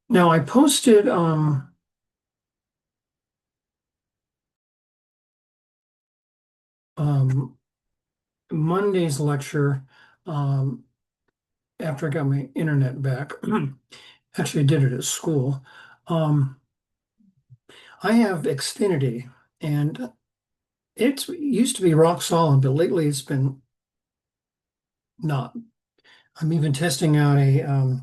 Now I posted um, Monday's lecture um, after I got my internet back. Actually, I did it at school. Um, I have Xfinity, and it used to be rock solid, but lately it's been not. I'm even testing out a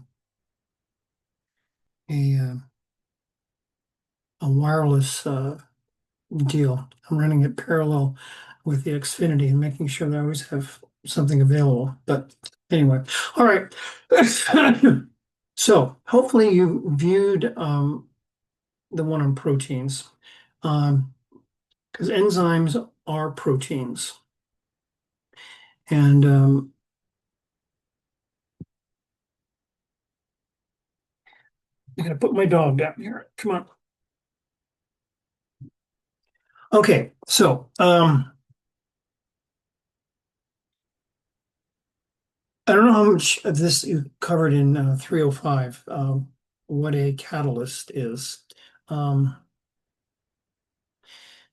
a wireless deal. I'm running it parallel with the Xfinity and making sure that I always have something available. But anyway, all right. So hopefully you viewed the one on proteins, um, because enzymes are proteins. And I'm gonna put my dog down here. Come on. Okay, so I don't know how much of this you covered in 305, what a catalyst is. Um,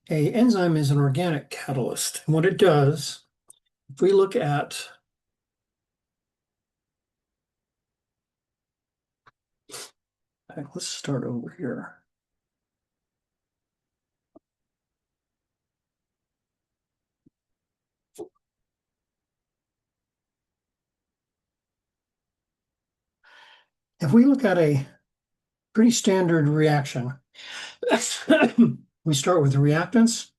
a enzyme is an organic catalyst. And what it does, if we look at, let's start over here. If we look at a pretty standard reaction, we start with the reactants,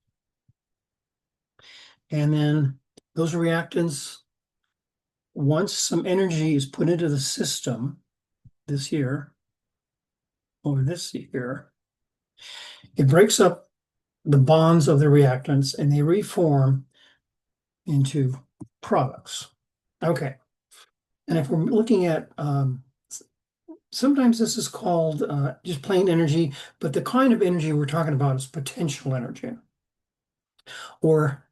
and then those reactants, once some energy is put into the system, this here, or this here, it breaks up the bonds of the reactants and they reform into products. Okay. And if we're looking at, sometimes this is called just plain energy, but the kind of energy we're talking about is potential energy or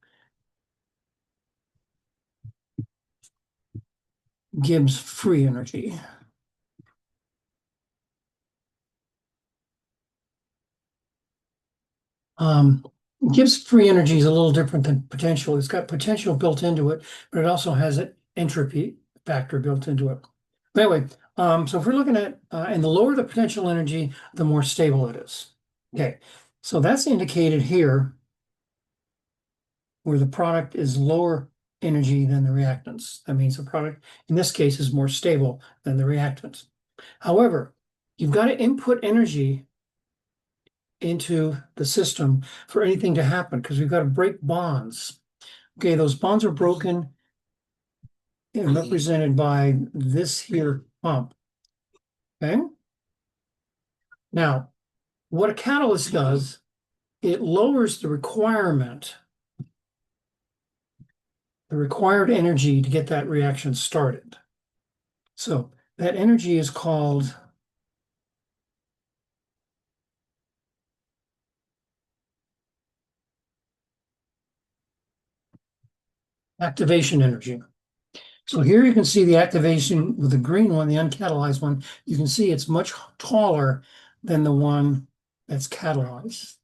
Gibbs free energy. Um, Gibbs free energy is a little different than potential. It's got potential built into it, but it also has an entropy factor built into it. But anyway, so if we're looking at, and the lower the potential energy, the more stable it is. Okay, so that's indicated here where the product is lower energy than the reactants. That means the product, in this case, is more stable than the reactants. However, you've got to input energy into the system for anything to happen because we've got to break bonds. Okay, those bonds are broken and represented by this here pump. Okay, now what a catalyst does, it lowers the required energy to get that reaction started. So that energy is called activation energy. So here you can see the activation with the green one, the uncatalyzed one. You can see it's much taller than the one that's catalyzed.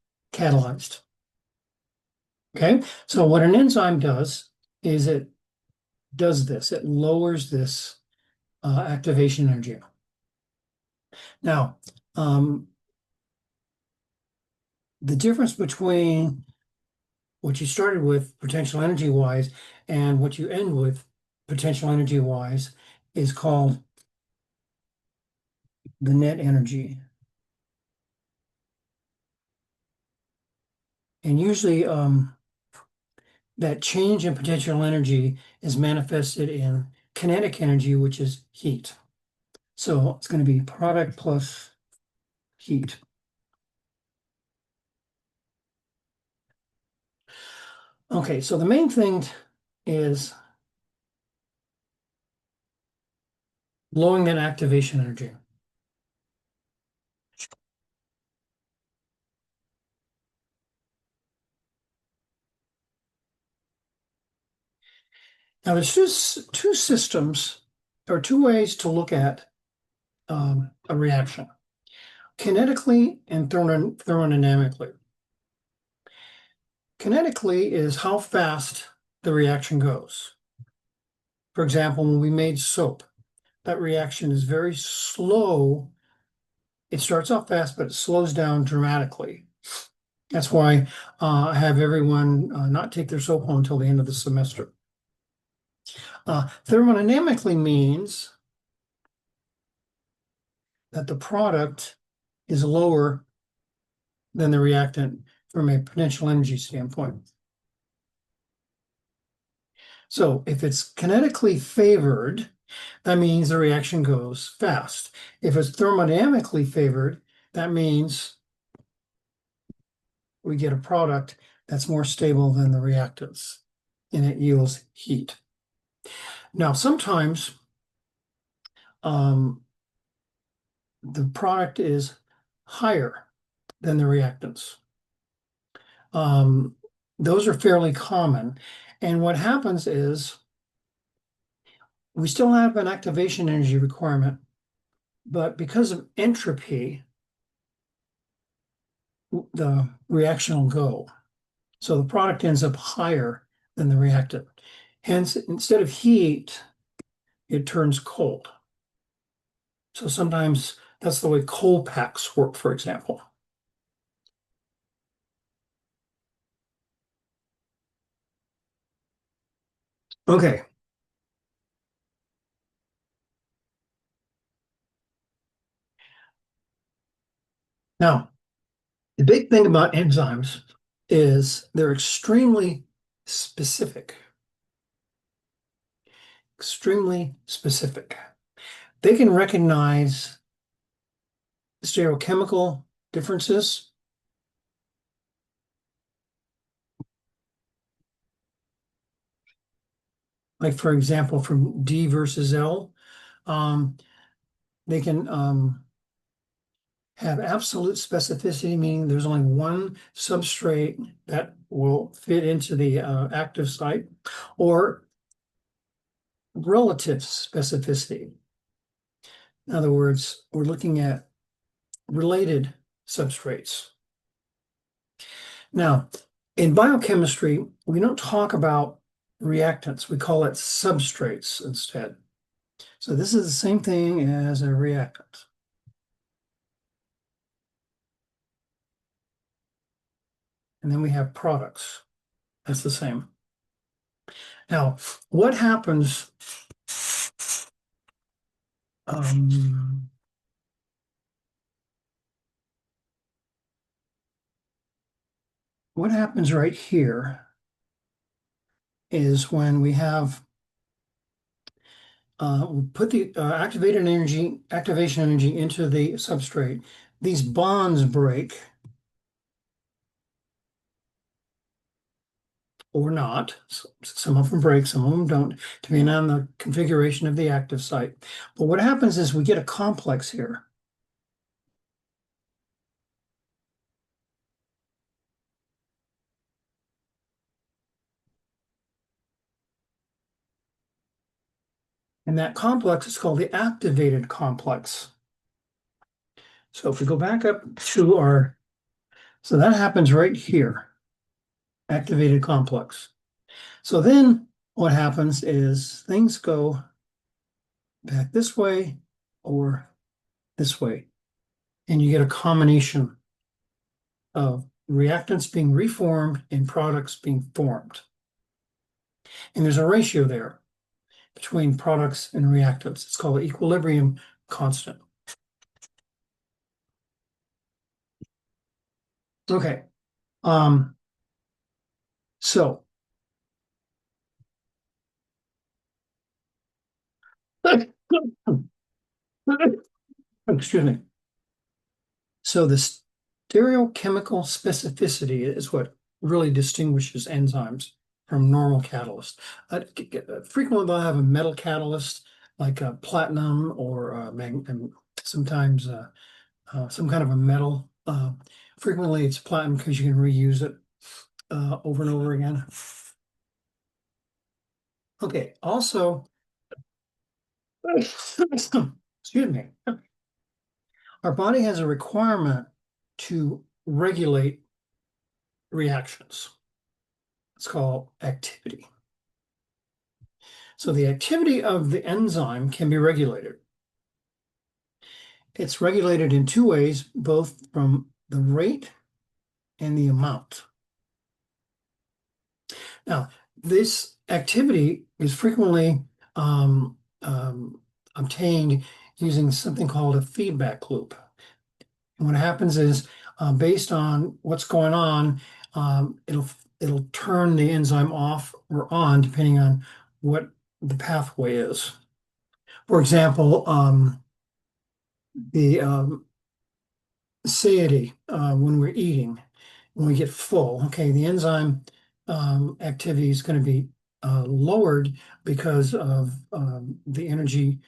Okay, so what an enzyme does is it does this. It lowers this activation energy. Now, the difference between what you started with potential energy wise and what you end with potential energy wise is called the net energy. And usually that change in potential energy is manifested in kinetic energy, which is heat. So it's going to be product plus heat. Okay, so the main thing is lowering that activation energy. Now, there's just two systems or two ways to look at a reaction. kinetically and thermodynamically. Kinetically is how fast the reaction goes. For example, when we made soap, that reaction is very slow. It starts off fast, but it slows down dramatically. That's why I have everyone not take their soap home until the end of the semester. Thermodynamically means that the product is lower than the reactant from a potential energy standpoint. So if it's kinetically favored, that means the reaction goes fast. If it's thermodynamically favored, that means we get a product that's more stable than the reactants and it yields heat. Now, sometimes the product is higher than the reactants. Those are fairly common. And what happens is we still have an activation energy requirement, but because of entropy, the reaction will go. So the product ends up higher than the reactant. Hence, instead of heat, it turns cold. So sometimes that's the way coal packs work, for example. Okay. Now, the big thing about enzymes is they're extremely specific. Extremely specific. They can recognize stereochemical differences. Like, for example, from D versus L, they can have absolute specificity, meaning there's only one substrate that will fit into the active site, or relative specificity. In other words, we're looking at related substrates. Now, in biochemistry, we don't talk about reactants. We call it substrates instead. So this is the same thing as a reactant. And then we have products. That's the same. Now, what happens um, what happens right here is when we have we put the activation energy into the substrate, these bonds break or not. Some of them break, some of them don't, depending on the configuration of the active site. But what happens is we get a complex here. And that complex is called the activated complex. So if we go back up to so that happens right here, activated complex. So then what happens is things go back this way or this way, and you get a combination of reactants being reformed and products being formed. And there's a ratio there between products and reactants. It's called the equilibrium constant. Okay. So excuse me. So the stereochemical specificity is what really distinguishes enzymes from normal catalysts. Frequently, they'll have a metal catalyst like platinum or and sometimes some kind of a metal. Frequently, it's platinum because you can reuse it over and over again. Okay, also, excuse me. Our body has a requirement to regulate reactions. It's called activity. So the activity of the enzyme can be regulated. It's regulated in two ways, both from the rate and the amount. Now, this activity is frequently obtained using something called a feedback loop. And what happens is, based on what's going on, it'll turn the enzyme off or on depending on what the pathway is. For example, the satiety when we're eating, when we get full, okay, the enzyme activity is going to be lowered because of the energy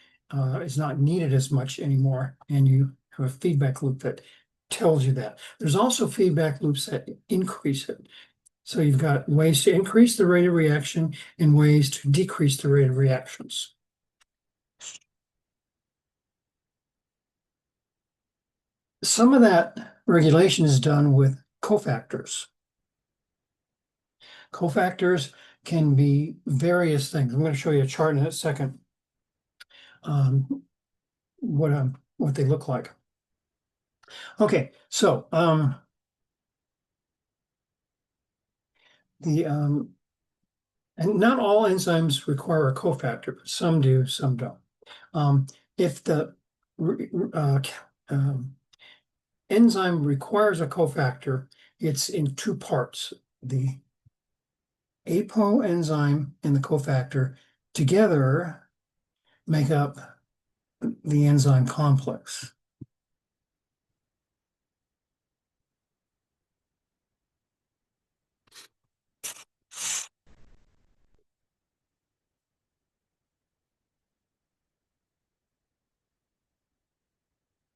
is not needed as much anymore, and you have a feedback loop that tells you that. There's also feedback loops that increase it. So you've got ways to increase the rate of reaction and ways to decrease the rate of reactions. Some of that regulation is done with cofactors. Cofactors can be various things. I'm going to show you a chart in a second, what they look like. Okay, so and not all enzymes require a cofactor, but some do, some don't. If the enzyme requires a cofactor, it's in two parts. The apo enzyme and the cofactor together make up the enzyme complex.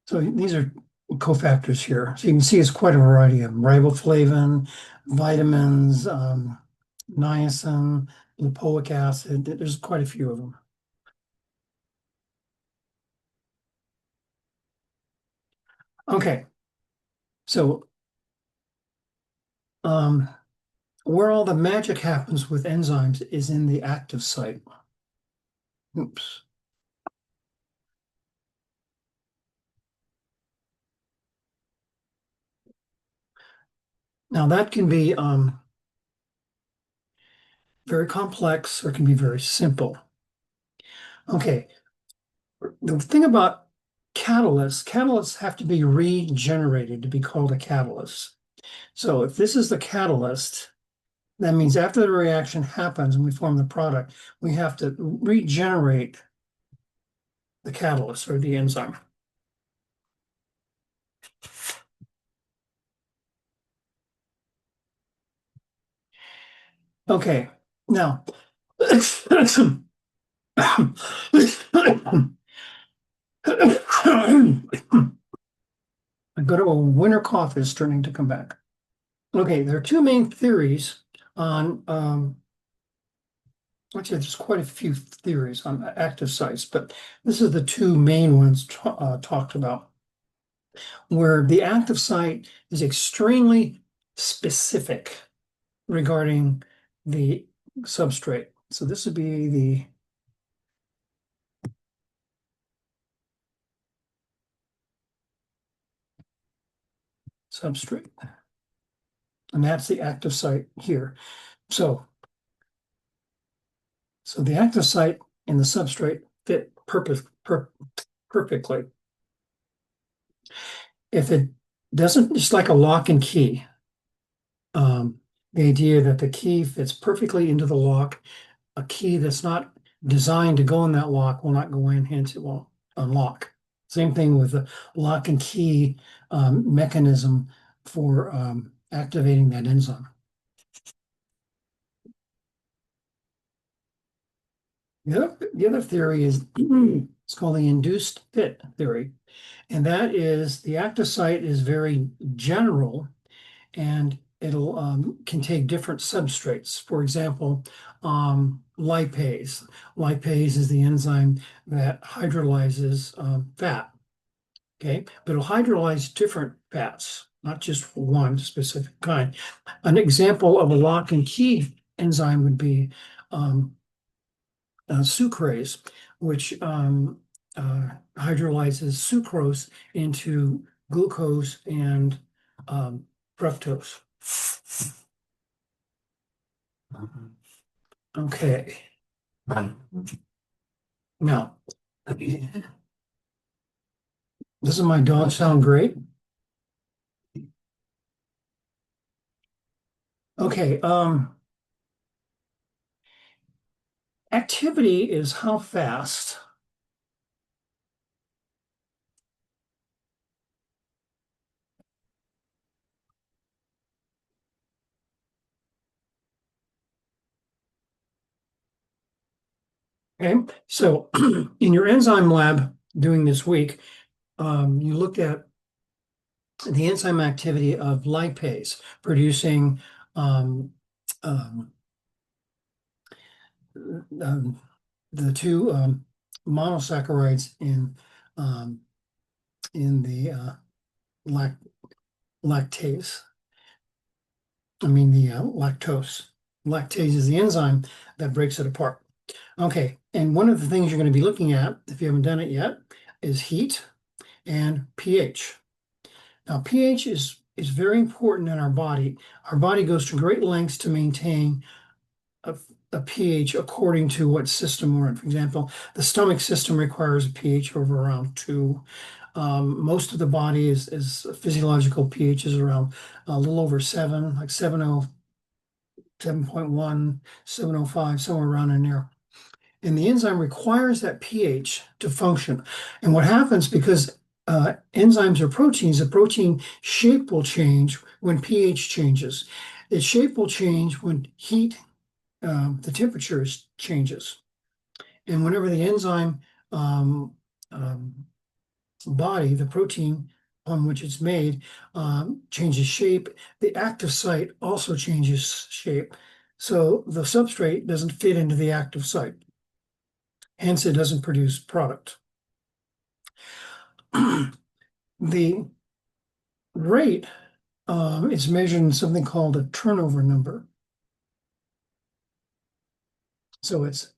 So these are cofactors here. So you can see it's quite a variety of them. Riboflavin, vitamins, niacin, lipoic acid. There's quite a few of them. Okay, so where all the magic happens with enzymes is in the active site. Oops. Now that can be very complex or it can be very simple. Okay, the thing about catalysts have to be regenerated to be called a catalyst. So if this is the catalyst, that means after the reaction happens and we form the product, we have to regenerate the catalyst or the enzyme. Okay, now I go to a winter cough is starting to come back. Okay, there are two main theories on, actually, there's quite a few theories on active sites, but this is the two main ones talked about, where the active site is extremely specific regarding the substrate. So this would be the substrate. And that's the active site here. So the active site and the substrate fit perfectly. If it doesn't, it's like a lock and key. The idea that the key fits perfectly into the lock, a key that's not designed to go in that lock will not go in, hence it won't unlock. Same thing with the lock and key mechanism for activating that enzyme. The other theory is it's called the induced fit theory. And that is the active site is very general and it'll can take different substrates. For example, lipase. Lipase is the enzyme that hydrolyzes fat. okay? But it'll hydrolyze different fats, not just one specific kind. An example of a lock and key enzyme would be sucrase, which hydrolyzes sucrose into glucose and fructose. Okay. Now, doesn't my dog sound great? Okay, activity is how fast okay, so in your enzyme lab doing this week, you looked at the enzyme activity of lipase producing um, um, the two monosaccharides um, in the lac lactase. I mean the lactose. Lactase is the enzyme that breaks it apart. Okay, and one of the things you're going to be looking at, if you haven't done it yet, is heat and pH. Now, pH is very important in our body. Our body goes to great lengths to maintain a pH according to what system we're in. For example, the stomach system requires a pH of around 2. Most of the body is physiological pH is around a little over 7, like 7.0, 7.1, 7.05, somewhere around in there. And the enzyme requires that pH to function. And what happens because enzymes are proteins, the protein shape will change when pH changes. Its shape will change when heat, the temperature changes. And whenever the enzyme um, um, body, the protein on which it's made, changes shape, the active site also changes shape. So the substrate doesn't fit into the active site. Hence, it doesn't produce product. The rate is measured in something called a turnover number. So it's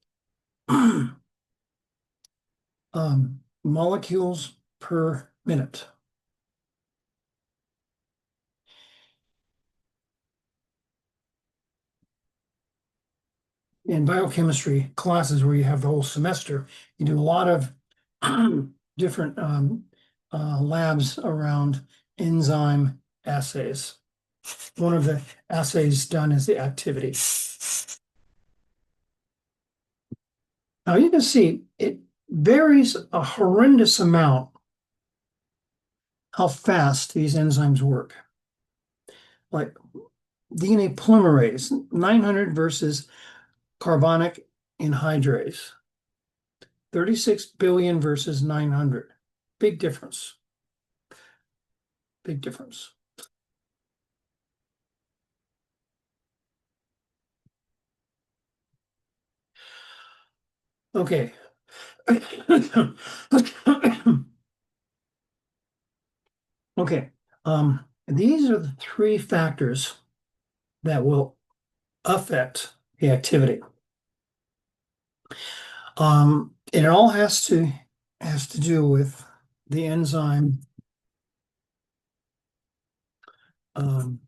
molecules per minute. In biochemistry classes where you have the whole semester, you do a lot of different labs around enzyme assays. One of the assays done is the activity. Now you can see it varies a horrendous amount how fast these enzymes work. Like DNA polymerase, 900 versus carbonic anhydrase, 36 billion versus 900. Big difference. Big difference. Okay. Okay. These are the three factors that will affect the activity. It all has to do with the enzyme um,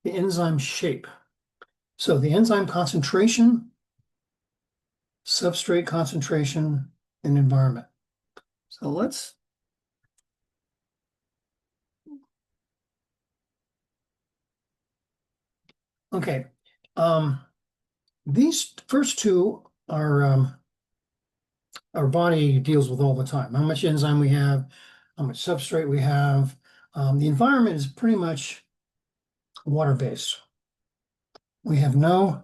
the enzyme shape. So the enzyme concentration, substrate concentration, and environment. So let's okay. These first two are our body deals with all the time. How much enzyme we have, how much substrate we have. The environment is pretty much water-based. We have no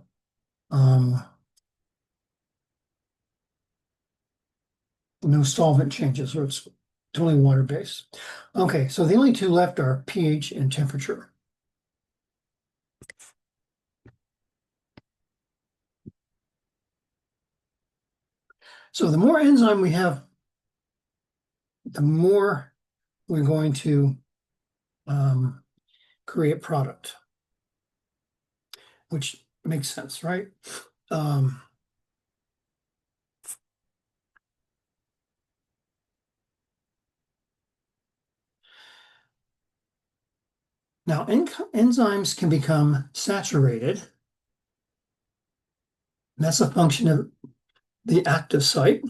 solvent changes, so it's totally water-based. Okay, so the only two left are pH and temperature. So the more enzyme we have, the more we're going to create product, which makes sense, right? Um, Now, enzymes can become saturated. And that's a function of the active site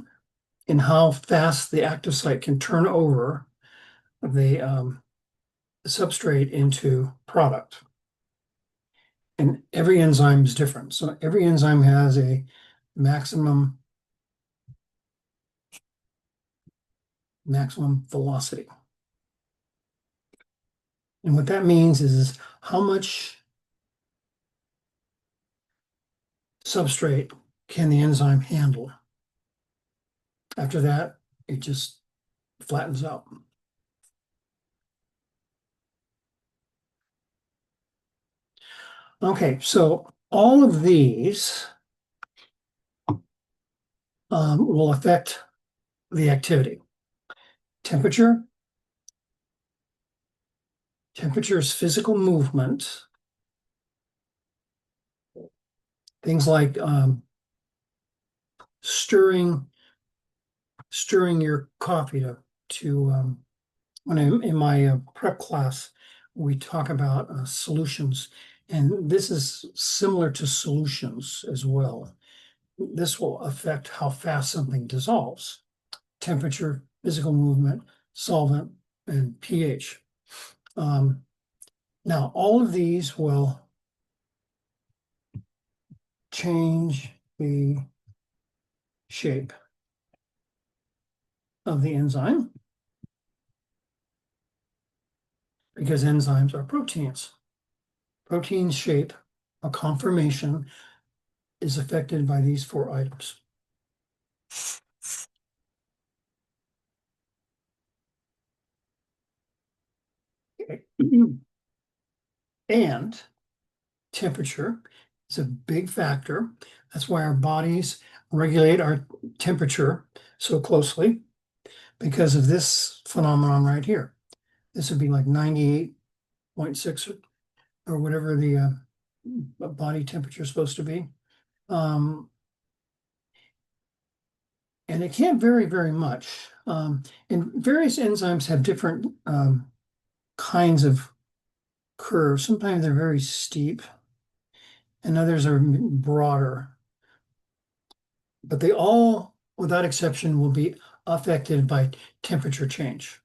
and how fast the active site can turn over the substrate into product. And every enzyme is different. So every enzyme has a maximum velocity. And what that means is how much substrate can the enzyme handle. After that, it just flattens out. Okay, so all of these will affect the activity. Temperature, temperature is physical movement. Things like stirring your coffee to when I'm in my prep class, we talk about solutions, and this is similar to solutions as well. This will affect how fast something dissolves. Temperature, physical movement, solvent, and pH. Now, all of these will change the shape of the enzyme because enzymes are proteins. Protein shape, a conformation, is affected by these four items. Okay. And temperature is a big factor. That's why our bodies regulate our temperature so closely because of this phenomenon right here. This would be like 98.6 or whatever the body temperature is supposed to be. And it can't vary very much. And various enzymes have different kinds of curves. Sometimes they're very steep, and others are broader. But they all, without exception, will be affected by temperature change.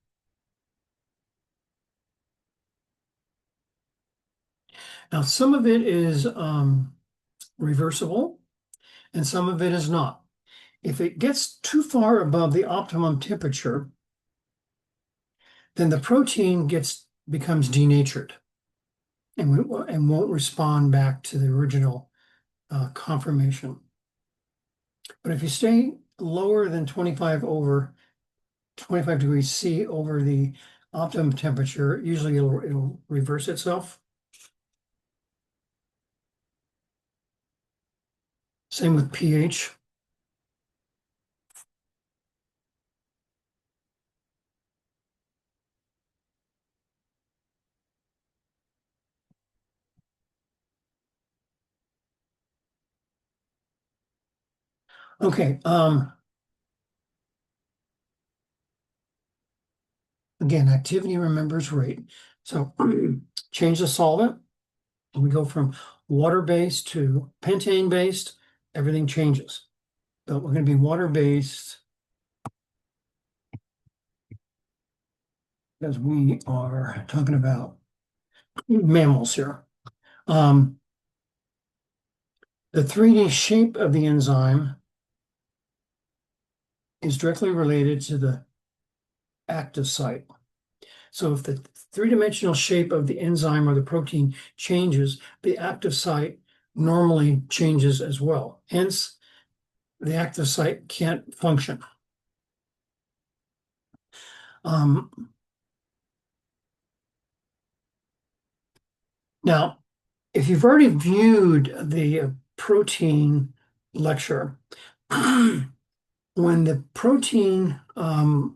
Now, some of it is reversible, and some of it is not. If it gets too far above the optimum temperature, then the protein becomes denatured and won't respond back to the original conformation. But if you stay lower than 25 degrees C over the optimum temperature, usually it'll reverse itself. Same with pH. Okay, again, activity remembers rate. So change the solvent. We go from water-based to pentane-based, everything changes. But we're going to be water-based because we are talking about mammals here. The 3D shape of the enzyme is directly related to the active site. So if the three-dimensional shape of the enzyme or the protein changes, the active site normally changes as well. Hence, the active site can't function. Now, if you've already viewed the protein lecture, when the protein, the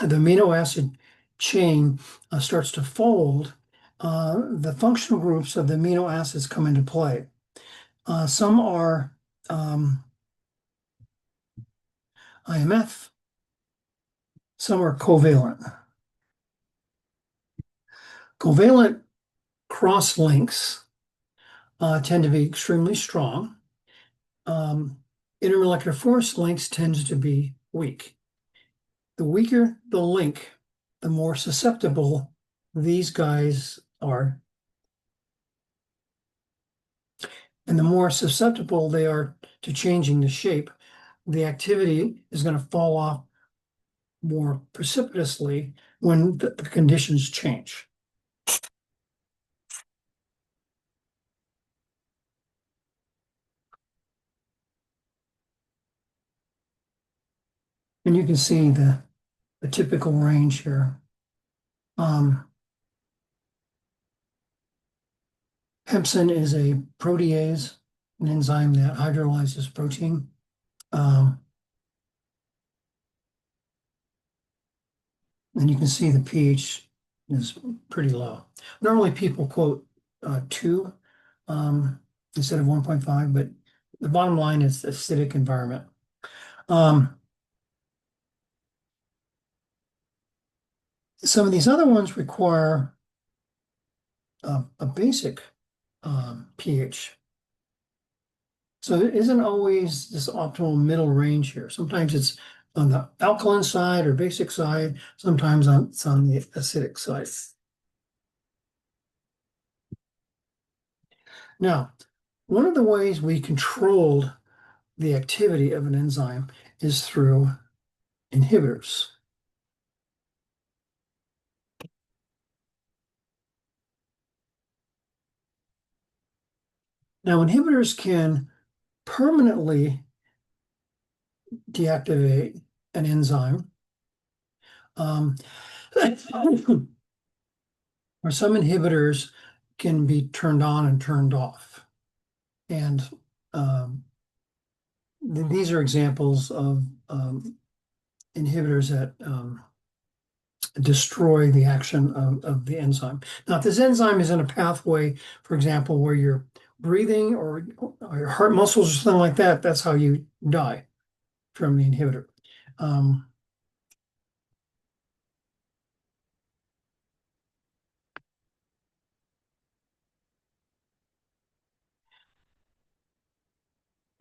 amino acid chain starts to fold, the functional groups of the amino acids come into play. Some are um, IMF, some are covalent. Covalent cross links tend to be extremely strong. Intermolecular force links tends to be weak. The weaker the link, the more susceptible these guys are. And the more susceptible they are to changing the shape, the activity is going to fall off more precipitously when the conditions change. And you can see the typical range here. Pepsin is a protease, an enzyme that hydrolyzes protein. Um, and you can see the pH is pretty low. Normally people quote 2 instead of 1.5, but the bottom line is acidic environment. Some of these other ones require a basic pH. So it isn't always this optimal middle range here. Sometimes it's on the alkaline side or basic side. Sometimes it's on the acidic side. Now, one of the ways we controlled the activity of an enzyme is through inhibitors. Now, inhibitors can permanently deactivate an enzyme. Or some inhibitors can be turned on and turned off. And these are examples of inhibitors that destroy the action of the enzyme. Now, if this enzyme is in a pathway, for example, where you're breathing or your heart muscles or something like that, that's how you die from the inhibitor.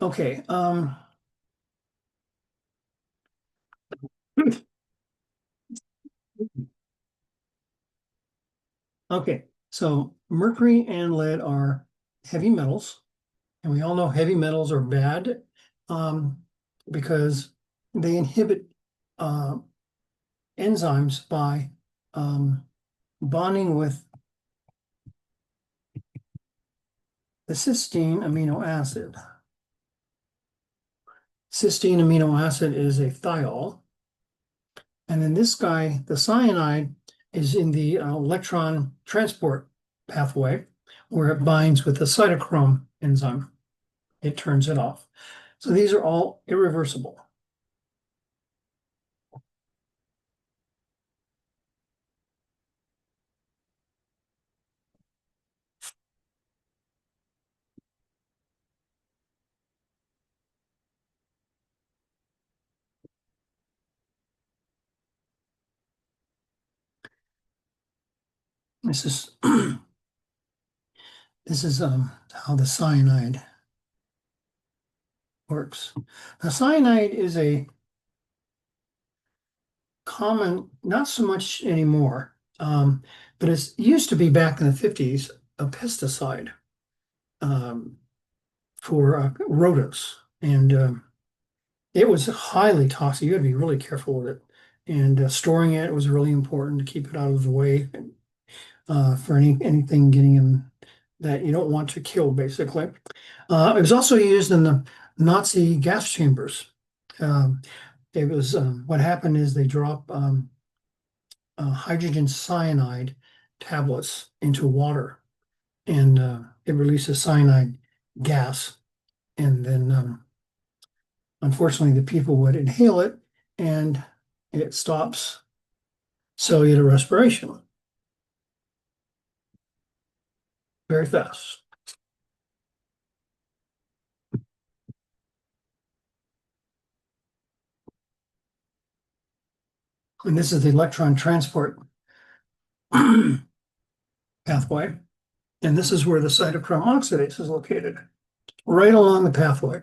Okay. Okay. So mercury and lead are heavy metals, and we all know heavy metals are bad because they inhibit uh, enzymes by bonding with the cysteine amino acid. Cysteine amino acid is a thiol. And then this guy, the cyanide, is in the electron transport pathway where it binds with the cytochrome enzyme. It turns it off. So these are all irreversible. This is this is how the cyanide works. Now, cyanide is a common, not so much anymore, but it used to be back in the 50s a pesticide um, for rodents, and it was highly toxic. You had to be really careful with it, and storing it was really important to keep it out of the way for anything getting in that you don't want to kill, basically. It was also used in the Nazi gas chambers. Um, it was what happened is they drop hydrogen cyanide tablets into water, and it releases cyanide gas. And then, unfortunately, the people would inhale it, and it stops cellular respiration very fast. And this is the electron transport pathway. And this is where the cytochrome oxidase is located, right along the pathway.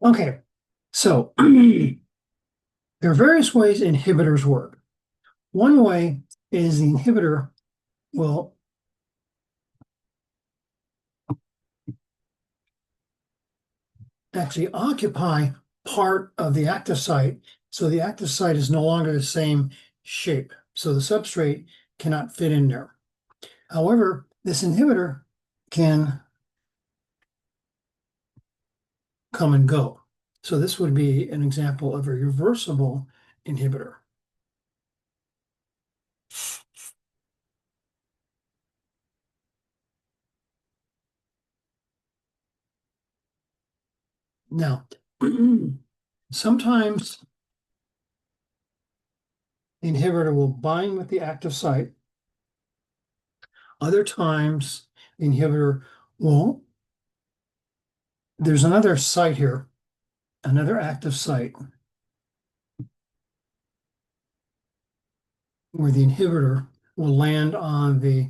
Okay, so there are various ways inhibitors work. One way is the inhibitor will actually occupy part of the active site, so the active site is no longer the same shape, so the substrate cannot fit in there. However, this inhibitor can come and go. So this would be an example of a reversible inhibitor. Now, sometimes the inhibitor will bind with the active site. Other times, the inhibitor won't. There's another site here, another active site, where the inhibitor will land on the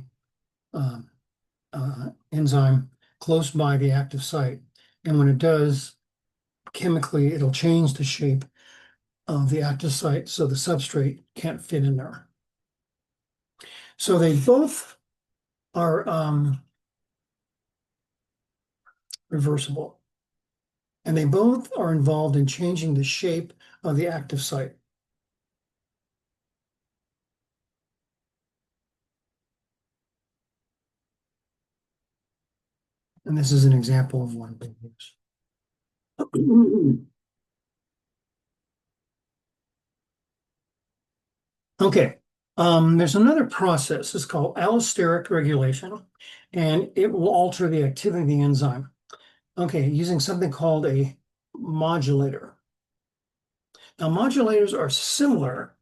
enzyme close by the active site. And when it does, chemically, it'll change the shape of the active site so the substrate can't fit in there. So they both are reversible, and they both are involved in changing the shape of the active site. And this is an example of one they use. Okay, there's another process. It's called allosteric regulation, and it will alter the activity of the enzyme. Okay, using something called a modulator. Now, modulators are similar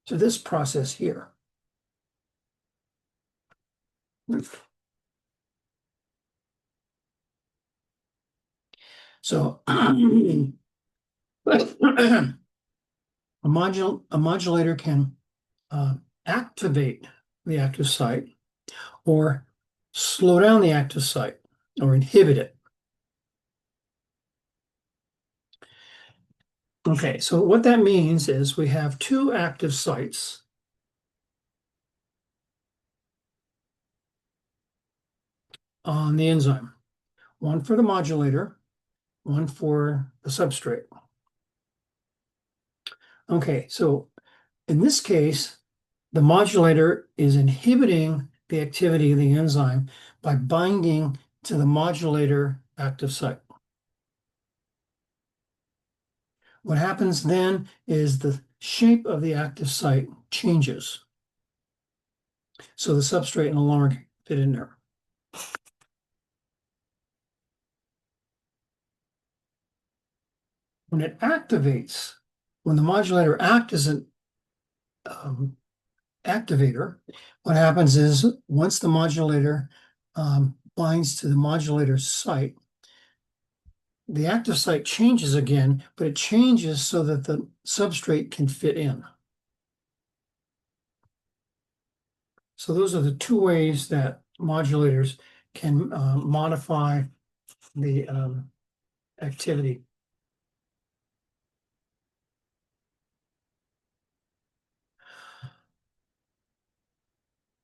to this process here. So, a modulator can activate the active site or slow down the active site or inhibit it. Okay, so what that means is we have two active sites on the enzyme, one for the modulator, one for the substrate. Okay, so in this case, the modulator is inhibiting the activity of the enzyme by binding to the modulator active site. What happens then is the shape of the active site changes. So the substrate no longer fit in there. When it activates, when the modulator acts as an activator, what happens is once the modulator binds to the modulator site, the active site changes again, but it changes so that the substrate can fit in. So those are the two ways that modulators can modify the activity.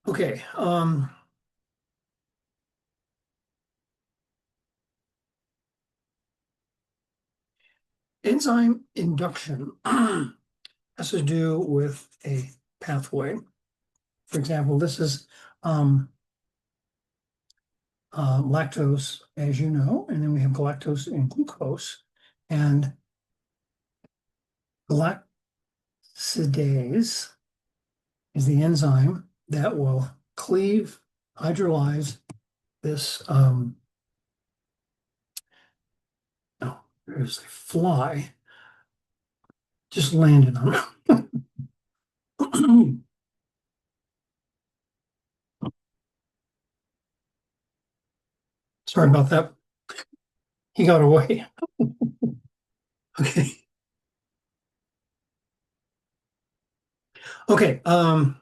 Okay. Enzyme induction has to do with a pathway. For example, this is lactose, as you know, and then we have galactose and glucose. And galactosidase is the enzyme that will cleave, hydrolyze this. Oh, there's a fly just landed on it. Sorry about that. He got away. Okay. Okay. So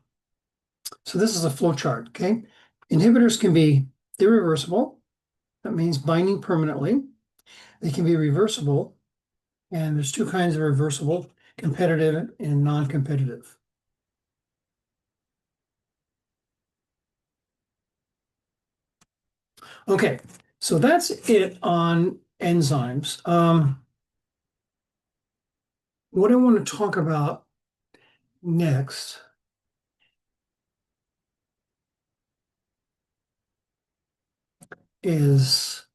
this is a flow chart. Okay. Inhibitors can be irreversible. That means binding permanently. They can be reversible. And there's two kinds of reversible, competitive and non-competitive. Okay. So that's it on enzymes. What I want to talk about next is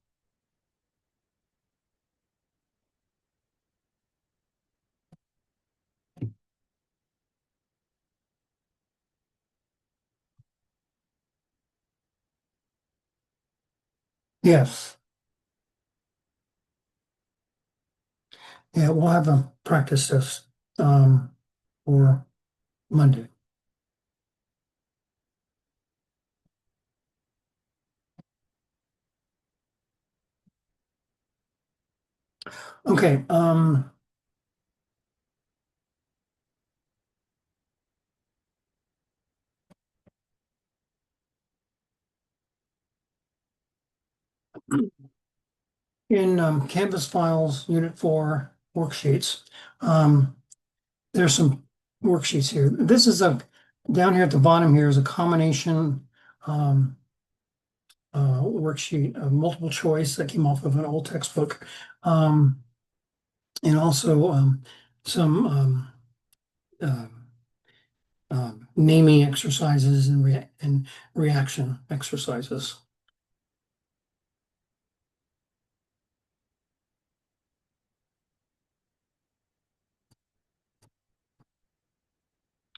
yes. Yeah, we'll have a practice test for Monday. Okay. In Canvas files, Unit 4 worksheets, there's some worksheets here. This is down here at the bottom here is a combination um, worksheet of multiple choice that came off of an old textbook. And also some uh, naming exercises and reaction exercises.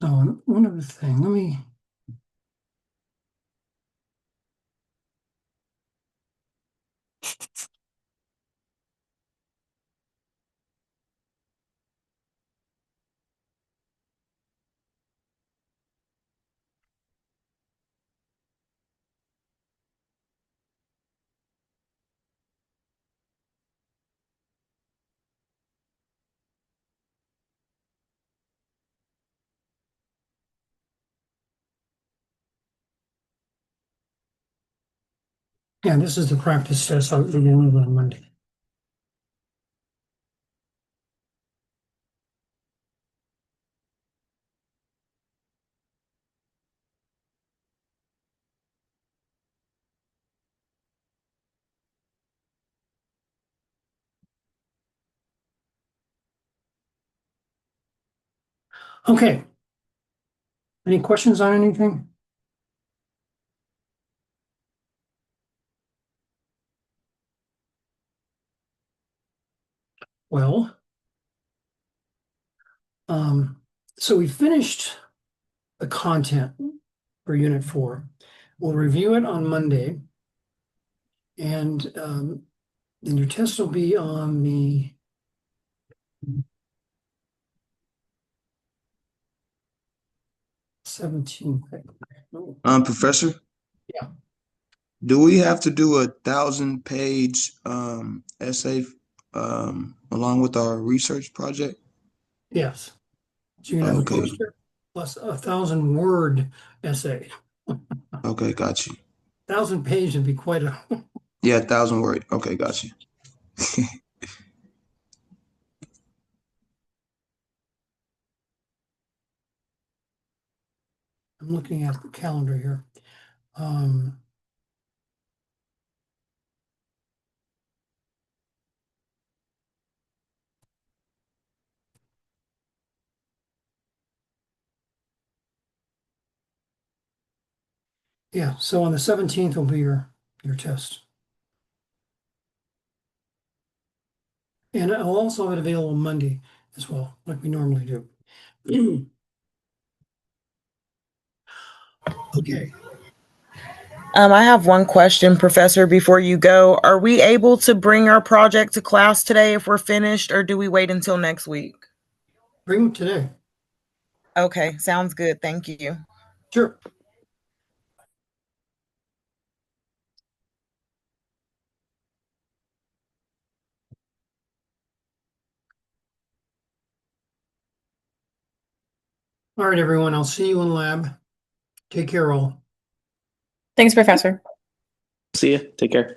Oh, and one other thing, let me. Yeah, this is the practice test I'll begin with on Monday. Okay. Any questions on anything? Well, um, so we finished the content for Unit 4. We'll review it on Monday, and then your test will be on the 17th. Professor, Yeah. do we have to do a 1,000-page essay along with our research project? Yes. So you can have a Okay, poster plus 1,000-word essay. okay, got you. 1,000 pages would be quite a. Yeah, 1,000 word. Okay, got you. I'm looking at the calendar here. Um, yeah, so on the 17th will be your your test. And I'll also have it available Monday as well, like we normally do. Okay, I have one question, Professor, before you go. Are we able to bring our project to class today if we're finished, or do we wait until next week? bring them today. Okay, sounds good. Thank you. Sure. All right, everyone, I'll see you in lab. Take care all. Thanks, Professor. See ya. Take care.